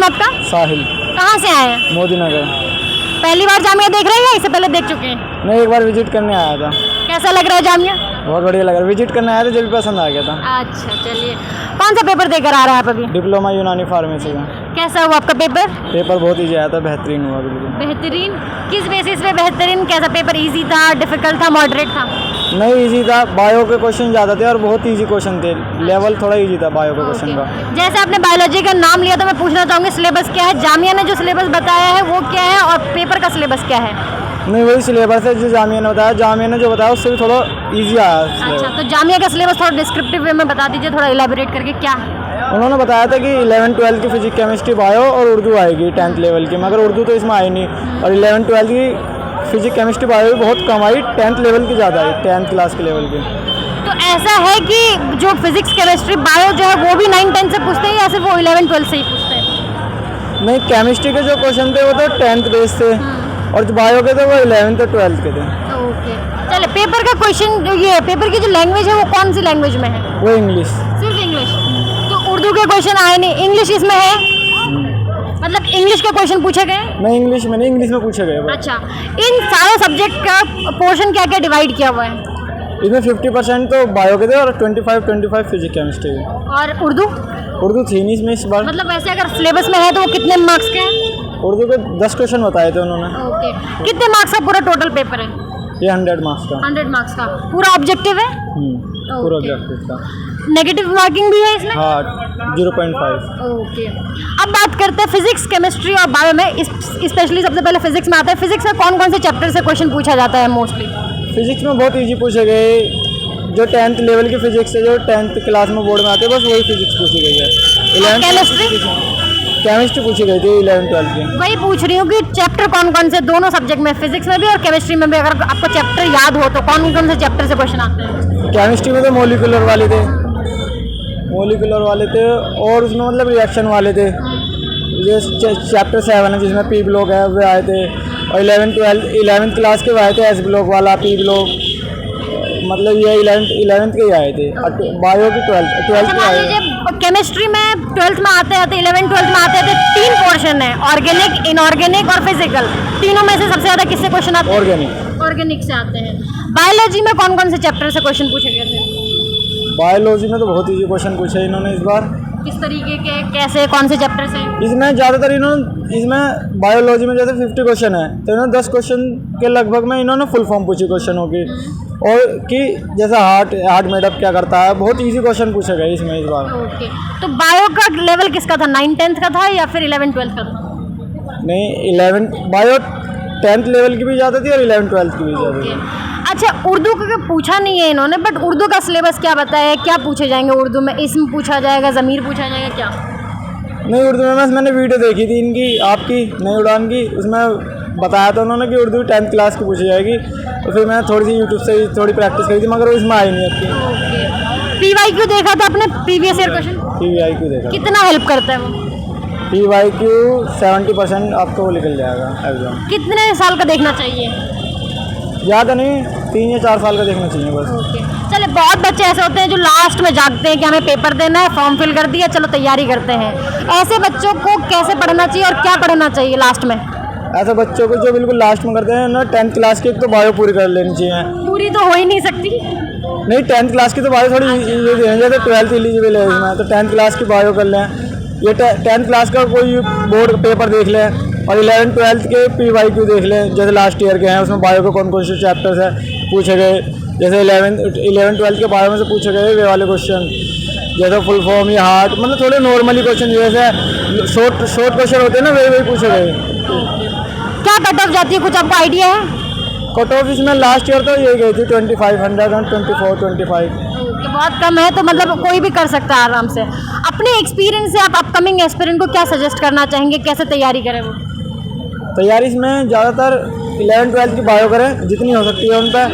आपका? साहिल, कहाँ से आए हैं? मोदी नगर। पहली बार जामिया देख रहे हैं या इससे पहले देख चुके हैं? मैं एक बार विजिट करने आया था, कैसा लग रहा है जामिया? बहुत बढ़िया लगा। विजिट करने आया था, जब भी पसंद आ गया था। अच्छा चलिए, कौन सा पेपर देकर आ रहे हैं आप अभी? डिप्लोमा यूनानी फार्मेसी का। कैसा हुआ आपका पेपर? पेपर बहुत ईजी आया था, बेहतरीन हुआ बिल्कुल। बेहतरीन किस बेसिस पे बेहतरीन? कैसा पेपर? इजी था, डिफिकल्ट था, मॉडरेट था? नहीं, इजी था। बायो के क्वेश्चन ज़्यादा थे और बहुत इजी क्वेश्चन थे। लेवल थोड़ा इजी था बायो के क्वेश्चन का। जैसे आपने बायोलॉजी का नाम लिया तो मैं पूछना चाहूँगी सिलेबस क्या है? जामिया ने जो सिलेबस बताया है वो क्या है और पेपर का सिलेबस क्या है? नहीं, वही सिलेबस है जो जामिया ने बताया। जामिया ने जो बताया उससे भी थोड़ा इजी आया अच्छा, syllabus। तो जामिया का सिलेबस थोड़ा डिस्क्रिप्टिव वे में बता दीजिए, थोड़ा इलेबोरेट करके क्या है? उन्होंने बताया था कि 11th-12th की फिजिक्स केमिस्ट्री बायो और उर्दू आएगी 10th लेवल की, मगर उर्दू तो इसमें आई नहीं। और 11th-12th की फिजिक्स केमिस्ट्री बायो भी बहुत कम आई, 10th लेवल की ज़्यादा आई, 10th क्लास के लेवल की। तो ऐसा है कि जो फिजिक्स केमिस्ट्री बायो जो है वो भी 9-10 से पूछते हैं या सिर्फ वो 11-12 से ही पूछते हैं? नहीं, केमिस्ट्री के जो क्वेश्चन थे वो तो 10th बेस थे और जो बायो के थे वो 11th और 12th के थे। ओके, चले पेपर का क्वेश्चन, ये पेपर की जो लैंग्वेज है वो कौन सी लैंग्वेज में है? वो इंग्लिश। सिर्फ इंग्लिश? तो उर्दू के क्वेश्चन आए नहीं, इंग्लिश इसमें है? मतलब इंग्लिश के क्वेश्चन पूछे गए? नहीं, इंग्लिश में नहीं, इंग्लिश में पूछे गए बस। अच्छा, इन सारे सब्जेक्ट का पोर्शन क्या क्या डिवाइड किया हुआ है? इसमें 50% तो बायो के थे और 25 फिजिक्स केमिस्ट्री के। और उर्दू? उर्दू थी नहीं इसमें इस बार। मतलब वैसे अगर सिलेबस में है तो वो कितने मार्क्स के हैं? उर्दू के 10 क्वेश्चन बताए थे उन्होंने। ओके, कितने मार्क्स का पूरा टोटल पेपर है? ये 100 मार्क्स का। 100 मार्क्स का पूरा ऑब्जेक्टिव है? पूरा ओके। ऑब्जेक्टिव था। नेगेटिव मार्किंग भी है इसमें? हाँ, 0.5। ओके, अब बात करते हैं फिजिक्स केमिस्ट्री और बायो में। स्पेशली सबसे पहले फिजिक्स में आता है। फिजिक्स में कौन कौन से चैप्टर से क्वेश्चन पूछा जाता है मोस्टली? फिजिक्स में बहुत इजी पूछे गए। जो 10th लेवल की फिजिक्स है, जो 10th क्लास में बोर्ड में आते हैं, बस वही फिजिक्स पूछी गई है। 11th केमिस्ट्री पूछी गई थी 11th-12th की। वही पूछ रही हूँ कि चैप्टर कौन कौन से दोनों सब्जेक्ट में, फिजिक्स में भी और केमिस्ट्री में भी, अगर आपको चैप्टर याद हो तो कौन कौन से चैप्टर से क्वेश्चन आते हैं? केमिस्ट्री में तो मोलिकुलर वाले थे और उसमें मतलब रिएक्शन वाले थे। ये चैप्टर 7 है जिसमें पी ब्लॉक है, वो आए थे। और 11th क्लास के वो आए थे एस ब्लॉक वाला, पी ब्लॉक, मतलब ये 11th के ही आए थे। बायो की 12th के आए थे। केमिस्ट्री में 12th में आते हैं तो 11th-12th में आते हैं तो 3 पोर्शन है, ऑर्गेनिक, इनऑर्गेनिक और फिजिकल। तीनों में से सबसे ज़्यादा किससे क्वेश्चन आते हैं? ऑर्गेनिक से आते हैं। बायोलॉजी में कौन कौन से चैप्टर से क्वेश्चन पूछे गए थे? बायोलॉजी में तो बहुत इजी क्वेश्चन पूछे इन्होंने इस बार। किस तरीके के, कैसे, कौन से चैप्टर से? इसमें ज़्यादातर इसमें बायोलॉजी में जैसे 50 क्वेश्चन है तो इन्होंने 10 क्वेश्चन के लगभग में इन्होंने फुल फॉर्म पूछी क्वेश्चनों की। और कि जैसे हार्ट मेडअप क्या करता है, बहुत इजी क्वेश्चन पूछे गए इसमें इस बार। ओके, तो बायो का लेवल किसका था? 9-10th का था या फिर 11-12th का था? नहीं, 11th बायो 10th लेवल की भी ज़्यादा थी और 11th-12th की भी ज़्यादा थी। अच्छा, उर्दू का पूछा नहीं है इन्होंने, बट उर्दू का सिलेबस क्या बताया है? क्या पूछे जाएंगे उर्दू में? इस्म पूछा जाएगा, ज़मीर पूछा जाएगा, क्या? नहीं, उर्दू में मैंने वीडियो देखी थी इनकी, आपकी नई उड़ान की, उसमें बताया था उन्होंने कि उर्दू 10th क्लास की पूछी जाएगी। तो फिर मैंने थोड़ी सी यूट्यूब से थोड़ी प्रैक्टिस करी थी, मगर वो इसमें आई नहीं आपकी। PYQ देखा था आपने? प्रीवियस ईयर क्वेश्चन PYQ देखा। कितना हेल्प करता है वो? PYQ 70% आपको वो निकल जाएगा एग्जाम। कितने साल का देखना चाहिए? ज़्यादा नहीं, 3 या 4 साल का देखना चाहिए बस। ओके, चले, बहुत बच्चे ऐसे होते हैं जो लास्ट में जागते हैं कि हमें पेपर देना है, फॉर्म फिल कर दिया, चलो तैयारी करते हैं। ऐसे बच्चों को कैसे पढ़ना चाहिए और क्या पढ़ना चाहिए लास्ट में? ऐसे बच्चों को जो बिल्कुल लास्ट में करते हैं ना, 10th क्लास की एक तो बायो पूरी कर लेनी चाहिए। पूरी तो हो ही नहीं सकती। नहीं, 10th क्लास की तो बायो थोड़ी इजी है, जैसे 12th एलिजिबल है इसमें, तो 10th क्लास की बायो कर लें। ये 10th क्लास का कोई बोर्ड पेपर देख लें और 11th-12th के PYQ देख लें, जैसे लास्ट ईयर के हैं, उसमें बायो के कौन कौन से चैप्टर्स हैं पूछे गए। जैसे 11th-12th के बायो में से पूछे गए वे वाले क्वेश्चन, जैसे फुल फॉर्म या हार्ट, मतलब थोड़े नॉर्मली क्वेश्चन जैसे शॉर्ट क्वेश्चन होते हैं ना, वही पूछे गए। क्या कट ऑफ जाती है, कुछ आपको आइडिया है? कट ऑफ इसमें लास्ट ईयर तो ये गई थी 2500 और 24-25। ओके, बहुत कम है, तो मतलब कोई भी कर सकता है आराम से। अपने एक्सपीरियंस से आप अपकमिंग एस्पिरेंट को क्या सजेस्ट करना चाहेंगे, कैसे तैयारी करें वो? तैयारी इसमें ज़्यादातर 11th-12th की बायो करें जितनी हो सकती है उन पर,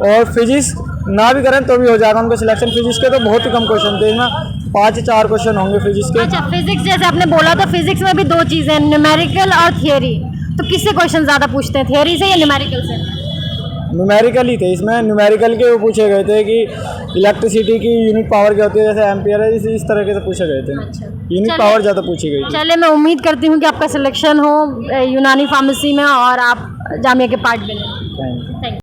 और फिजिक्स ना भी करें तो भी हो जाएगा उनका सिलेक्शन। फिजिक्स के तो बहुत ही कम क्वेश्चन थे इसमें, 5 या 4 क्वेश्चन होंगे फिजिक्स के। अच्छा, फिजिक्स जैसे आपने बोला तो फिजिक्स में भी 2 चीज़ें, न्यूमेरिकल और थियरी। तो किससे क्वेश्चन ज़्यादा पूछते हैं, थियरी से या न्यूमेरिकल से? न्यूमेरिकल ही थे इसमें। न्यूमेरिकल के वो पूछे गए थे कि इलेक्ट्रिसिटी की यूनिट पावर क्या होती है, जैसे एम्पियर है, इस तरह से पूछे गए थे। अच्छा। यूनिट चलिए। पावर ज़्यादा पूछी गई थी। चलिए, मैं उम्मीद करती हूँ कि आपका सिलेक्शन हो यूनानी फार्मेसी में और आप जामिया के पार्ट बने। Thank you. Thank you.